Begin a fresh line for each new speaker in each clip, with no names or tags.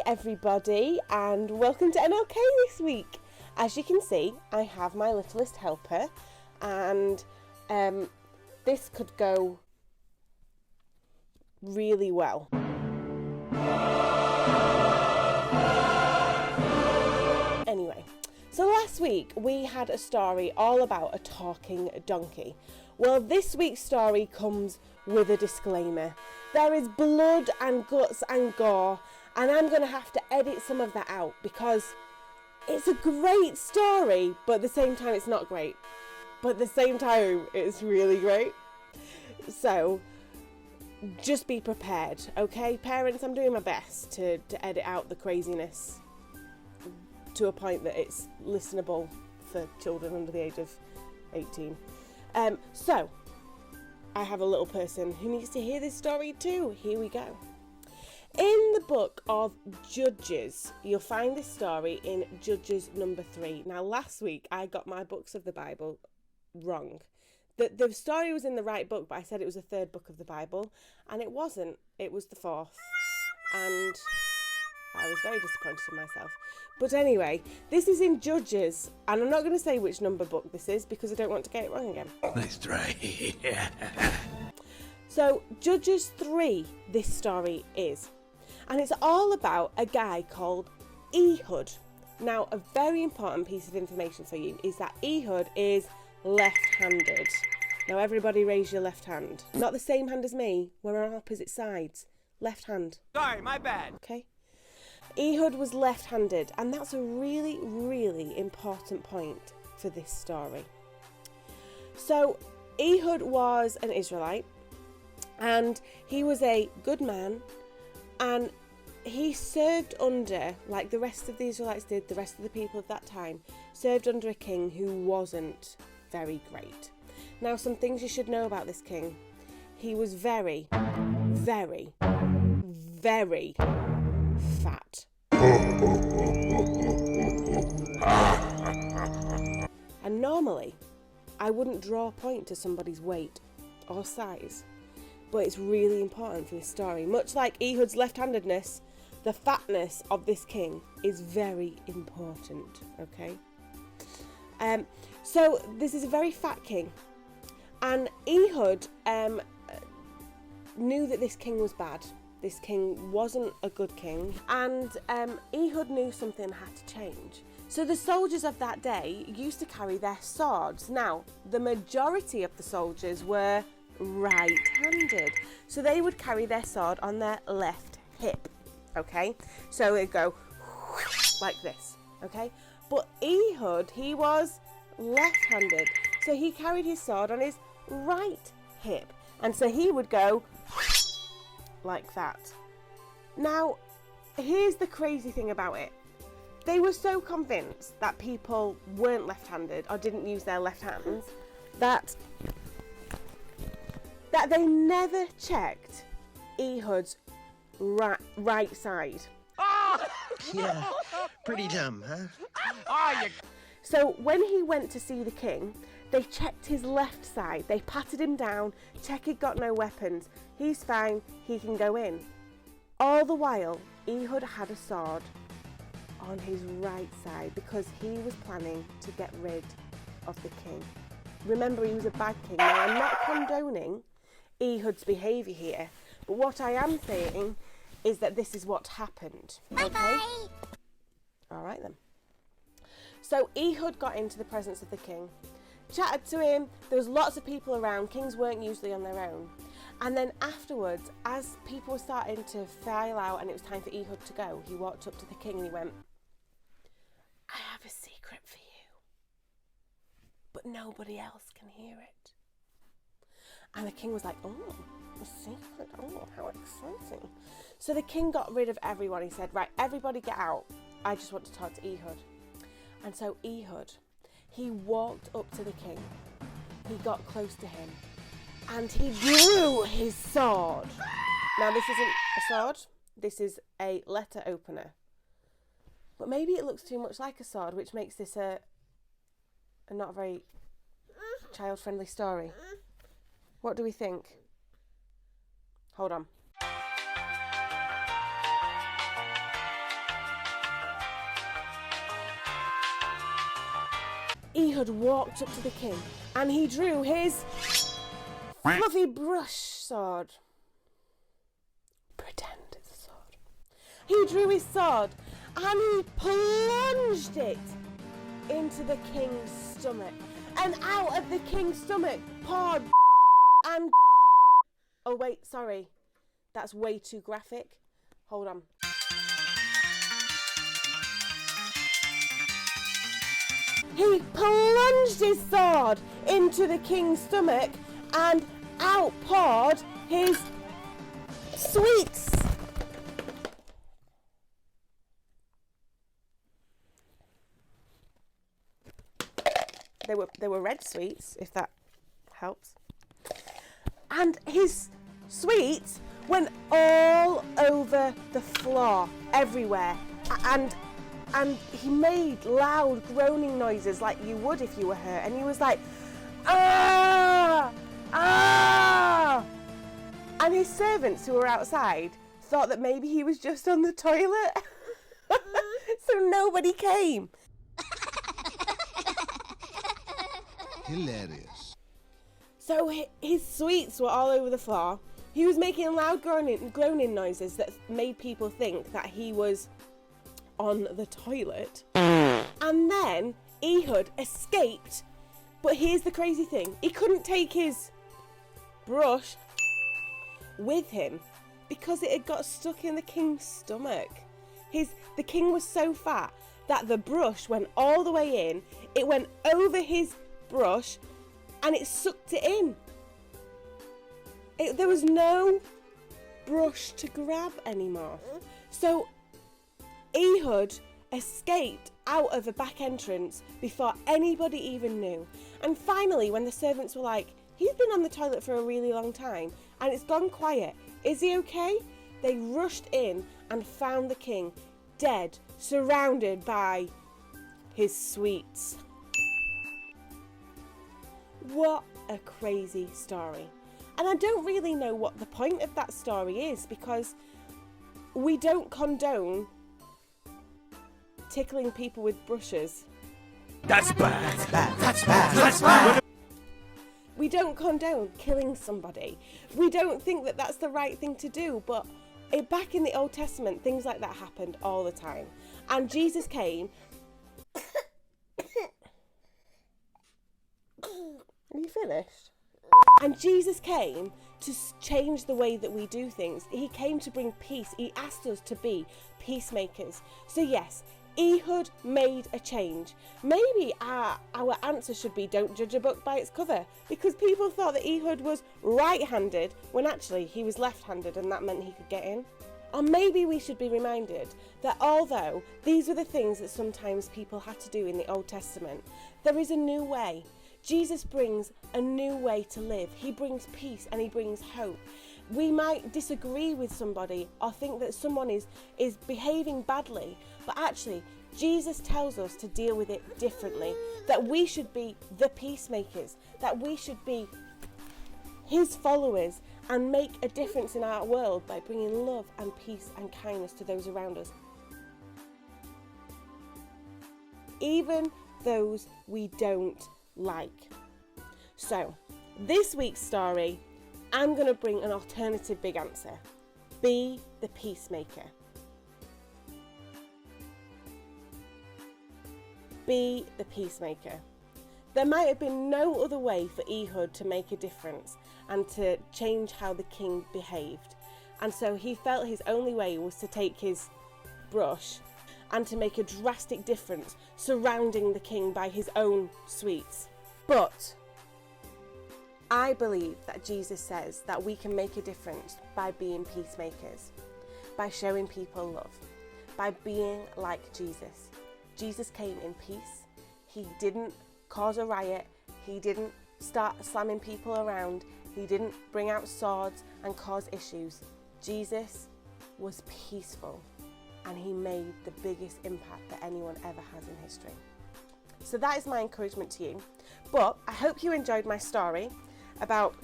everybody, and welcome to NLK this week. As you can see, I have my littlest helper, and this could go really well. Anyway, so last week we had a story all about a talking donkey. Well, this week's story comes with a disclaimer. There is blood and guts and gore, and I'm going to have to edit some of that out because it's a great story, but at the same time it's not great. But at the same time it's really great. So just be prepared, okay? Parents, I'm doing my best to edit out the craziness to a point that it's listenable for children under the age of 18. So I have a little person who needs to hear this story too. Here we go. In the book of Judges, you'll find this story in Judges number 3. Now, last week I got my books of the Bible wrong. The story was in the right book, but I said it was the third book of the Bible, and it wasn't. It was the fourth. And I was very disappointed in myself. But anyway, this is in Judges, and I'm not going to say which number book this is because I don't want to get it wrong again.
Nice try.
So, Judges 3, this story is. And it's all about a guy called Ehud. Now, a very important piece of information for you is that Ehud is left-handed. Now, everybody raise your left hand. Not the same hand as me. We're on opposite sides. Left hand.
Sorry, my bad.
Okay. Ehud was left-handed, and that's a really, really important point for this story. So, Ehud was an Israelite, and he was a good man, and he served under, like the rest of the Israelites did, the rest of the people of that time, served under a king who wasn't very great. Now, some things you should know about this king. He was very, very, very fat. And normally, I wouldn't draw a point to somebody's weight or size, but it's really important for this story. Much like Ehud's left-handedness, the fatness of this king is very important, okay? So this is a very fat king, and Ehud knew that this king was bad. This king wasn't a good king, and Ehud knew something had to change. So the soldiers of that day used to carry their swords. Now, the majority of the soldiers were right-handed, so they would carry their sword on their left hip, okay? So they'd go like this, okay? But Ehud, he was left-handed, so he carried his sword on his right hip, and so he would go like that. Now, here's the crazy thing about it. They were so convinced that people weren't left-handed or didn't use their left hands that they never checked Ehud's right side.
Yeah, pretty dumb, huh?
So when he went to see the king, they checked his left side. They patted him down, check he'd got no weapons. He's fine, he can go in. All the while, Ehud had a sword on his right side because he was planning to get rid of the king. Remember, he was a bad king. Now, I'm not condoning Ehud's behaviour here, but what I am saying is that this is what happened. Okay?
Bye-bye.
All right then. So Ehud got into the presence of the king, chatted to him. There was lots of people around. Kings weren't usually on their own. And then afterwards, as people were starting to file out and it was time for Ehud to go, he walked up to the king and he went, "I have a secret for you, but nobody else can hear it." And the king was like, "Oh, a secret, oh, how exciting." So the king got rid of everyone. He said, "Right, everybody get out. I just want to talk to Ehud." And so Ehud, he walked up to the king. He got close to him and he drew his sword. Now, this isn't a sword. This is a letter opener. But maybe it looks too much like a sword, which makes this a not very child-friendly story. What do we think? Hold on. Ehud walked up to the king and he drew his fluffy brush sword. Pretend it's a sword. He drew his sword and he plunged it into the king's stomach. And out of the king's stomach poured and... Oh wait, sorry. That's way too graphic. Hold on. He plunged his sword into the king's stomach and out poured his sweets. They were red sweets, if that helps. And his sweets went all over the floor, everywhere. And he made loud groaning noises like you would if you were hurt. And he was like, ah, ah. And his servants who were outside thought that maybe he was just on the toilet. So nobody came.
Hilarious.
So his sweets were all over the floor. He was making loud groaning noises that made people think that he was on the toilet. And then Ehud escaped. But here's the crazy thing. He couldn't take his brush with him because it had got stuck in the king's stomach. The king was so fat that the brush went all the way in. It went over his brush and it sucked it in. There was no brush to grab anymore. So Ehud escaped out of a back entrance before anybody even knew. And finally, when the servants were like, he's been on the toilet for a really long time and it's gone quiet, is he okay? They rushed in and found the king dead, surrounded by his sweets. What a crazy story. And I don't really know what the point of that story is, because we don't condone tickling people with brushes.
That's bad. That's bad. That's bad. That's bad.
We don't condone killing somebody. We don't think that that's the right thing to do, but back in the Old Testament, things like that happened all the time. And Jesus came. Are you finished? And Jesus came to change the way that we do things. He came to bring peace. He asked us to be peacemakers. So yes, Ehud made a change. Maybe our answer should be don't judge a book by its cover, because people thought that Ehud was right-handed when actually he was left-handed and that meant he could get in. Or maybe we should be reminded that although these were the things that sometimes people had to do in the Old Testament, there is a new way. Jesus brings a new way to live. He brings peace and he brings hope. We might disagree with somebody or think that someone is behaving badly, but actually Jesus tells us to deal with it differently, that we should be the peacemakers, that we should be his followers and make a difference in our world by bringing love and peace and kindness to those around us. Even those we don't like. So, this week's story, I'm going to bring an alternative big answer. Be the peacemaker. Be the peacemaker. There might have been no other way for Ehud to make a difference and to change how the king behaved. And so he felt his only way was to take his brush and to make a drastic difference surrounding the king by his own sweets. But I believe that Jesus says that we can make a difference by being peacemakers, by showing people love, by being like Jesus. Jesus came in peace. He didn't cause a riot. He didn't start slamming people around. He didn't bring out swords and cause issues. Jesus was peaceful, and he made the biggest impact that anyone ever has in history. So that is my encouragement to you. But I hope you enjoyed my story about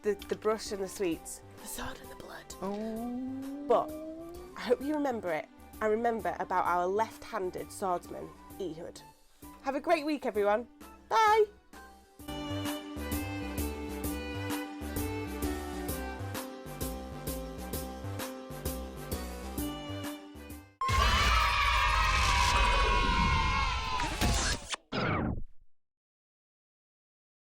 the brush and the sweets, the sword and the blood.
Oh.
But I hope you remember it. I remember about our left-handed swordsman, Ehud. Have a great week, everyone. Bye.